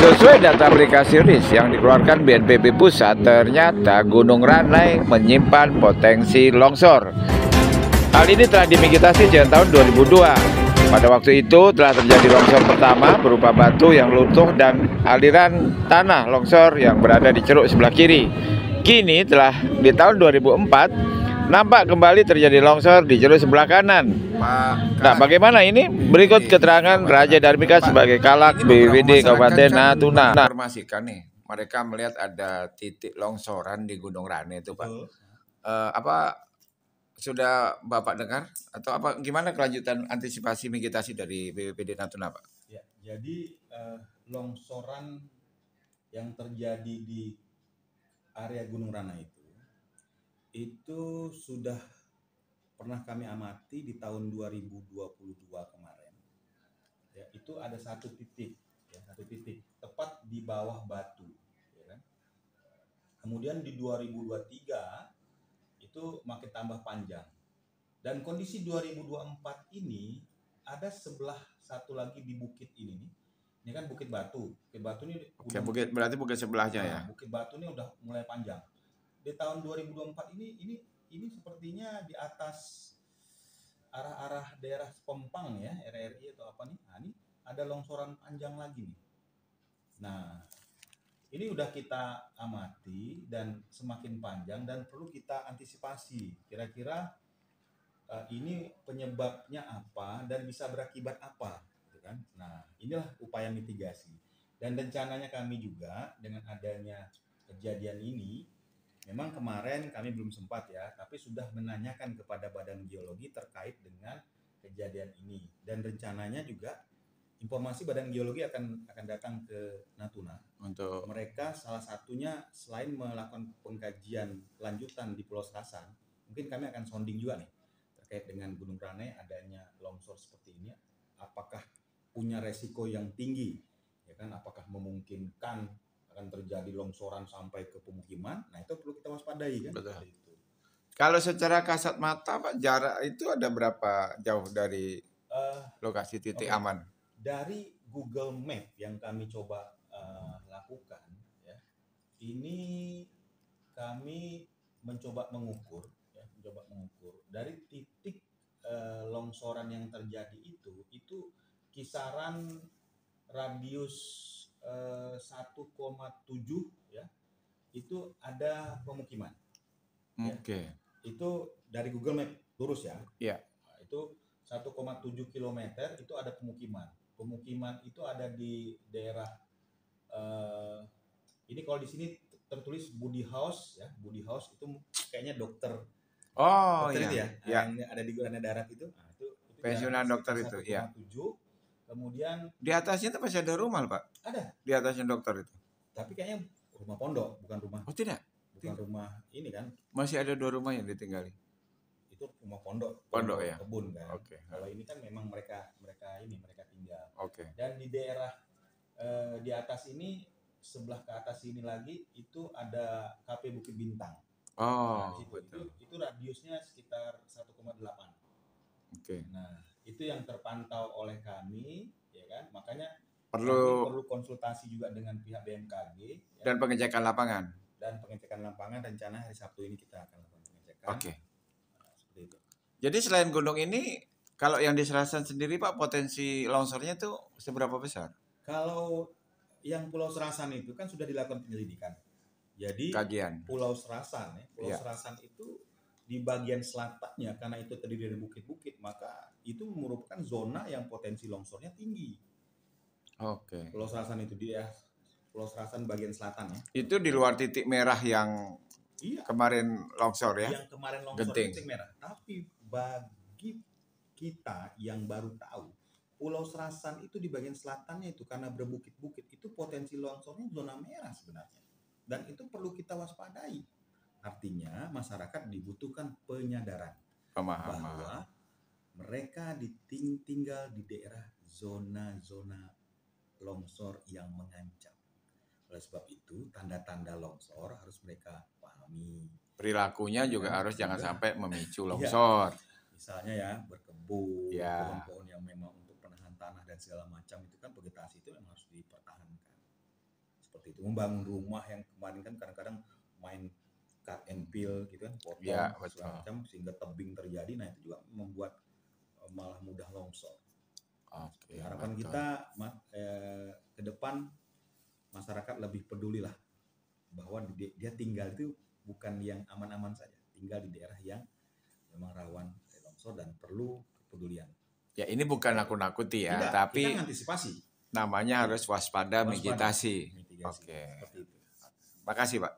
Sesuai data aplikasi RIS yang dikeluarkan BNPB Pusat, ternyata Gunung Ranai menyimpan potensi longsor. Hal ini telah dimitigasi sejak tahun 2002. Pada waktu itu telah terjadi longsor pertama berupa batu yang runtuh dan aliran tanah longsor yang berada di ceruk sebelah kiri. Kini telah di tahun 2004 nampak kembali terjadi longsor di ceruk sebelah kanan. Nah, bagaimana ini? Berikut keterangan Raja Darmika sebagai Kalak BPBD Kabupaten Natuna. Informasikan nih, mereka melihat ada titik longsoran di Gunung Ranai itu, Pak. Apa sudah Bapak dengar atau apa gimana kelanjutan antisipasi mitigasi dari BPBD Natuna, Pak? Ya, jadi longsoran yang terjadi di area Gunung Ranai itu sudah pernah kami amati di tahun 2022 kemarin. Ya, itu ada satu titik tepat di bawah batu, ya kan? Kemudian di 2023 itu makin tambah panjang. Dan kondisi 2024 ini ada sebelah satu lagi di bukit ini nih. Ini kan Bukit Batu. Bukit Batu ini Berarti bukit sebelahnya ya. Bukit Batu ini udah mulai panjang. Di tahun 2024 ini sepertinya di atas arah-arah daerah Pempang ya, RRI atau apa nih. Nah, ini ada longsoran panjang lagi nih. Nah, ini udah kita amati dan semakin panjang dan perlu kita antisipasi. Kira-kira ini penyebabnya apa dan bisa berakibat apa, gitu kan? Nah, inilah upaya mitigasi. Dan rencananya kami juga dengan adanya kejadian ini, memang kemarin kami belum sempat ya, tapi sudah menanyakan kepada Badan Geologi terkait dengan kejadian ini. Dan rencananya juga informasi Badan Geologi akan datang ke Natuna. Untuk mereka salah satunya selain melakukan pengkajian lanjutan di Pulau Serasan, mungkin kami akan sounding juga nih terkait dengan Gunung Ranai adanya longsor seperti ini, apakah punya resiko yang tinggi, ya kan? Apakah memungkinkan akan terjadi longsoran sampai ke pemukiman? Nah, itu perlu kita waspadai kan. Betul. Kalau secara kasat mata, Pak, jarak itu ada berapa jauh dari lokasi titik aman? Dari Google Map yang kami coba lakukan, ya, ini kami mencoba mengukur dari titik longsoran yang terjadi itu kisaran radius 1,7 ya, itu ada pemukiman. Oke. Ya. Itu dari Google Map lurus ya. Iya. Nah, itu 1,7 km itu ada pemukiman. Pemukiman itu ada di daerah ini kalau di sini tertulis Budi House ya. Budi House itu kayaknya dokter. Dokter iya. itu ya. Ya. Yang ada di Gurana Darat itu. Nah, itu pensiunan dokter itu, ya. 1,7. Kemudian di atasnya itu masih ada rumah, Pak? Ada. Di atasnya dokter itu. Tapi kayaknya rumah pondok, bukan rumah. Oh, tidak. Bukan rumah ini kan. Masih ada 2 rumah yang ditinggali. Itu rumah pondok Ya. Kebun kan. Oke. Kalau ini kan memang mereka tinggal. Oke. Dan di daerah di atas ini, sebelah ke atas ini lagi itu ada KP Bukit Bintang. Oh, nah, betul. Itu radiusnya sekitar 1,8. Oke. Nah, itu yang terpantau oleh kami, ya kan? Makanya Perlu konsultasi juga dengan pihak BMKG ya. Dan pengecekan lapangan. Rencana hari Sabtu ini kita akan lakukan pengecekan. Oke. Nah, seperti itu. Jadi selain gunung ini, kalau yang di Serasan sendiri, Pak, potensi longsornya itu seberapa besar? Kalau yang Pulau Serasan itu kan sudah dilakukan penyelidikan. Jadi kajian. Pulau Serasan Serasan itu di bagian selatannya, karena itu terdiri dari bukit-bukit, maka itu merupakan zona yang potensi longsornya tinggi. Oke. Pulau Serasan itu dia Pulau Serasan bagian selatan ya. Itu di luar titik merah yang kemarin longsor ya? Yang kemarin longsor titik merah. Tapi bagi kita yang baru tahu, Pulau Serasan itu di bagian selatannya itu karena berbukit-bukit, itu potensi longsornya zona merah sebenarnya. Dan itu perlu kita waspadai. Artinya masyarakat dibutuhkan penyadaran bahwa mereka tinggal di daerah zona-zona longsor yang mengancam. Oleh sebab itu, tanda-tanda longsor harus mereka pahami. Perilakunya juga harus jangan sampai memicu longsor. Misalnya ya, berkebun, ya. pohon-pohon yang memang untuk penahan tanah dan segala macam, itu kan vegetasi itu memang harus dipertahankan. seperti itu. Membangun rumah yang kemarin kan kadang-kadang main cut and peel gitu kan, potong Ya, segala betul. macam sehingga tebing terjadi. Nah itu juga membuat malah mudah longsor. Oke, Harapan betul. kita ke depan masyarakat lebih peduli lah bahwa dia tinggal itu bukan yang aman-aman saja, tinggal di daerah yang memang rawan longsor dan perlu kepedulian. Ya ini bukan nakut-nakuti ya, Tidak, tapi kita mengantisipasi. namanya harus waspada, Waspada, mitigasi. mitigasi. Oke. Seperti itu. Makasih Pak.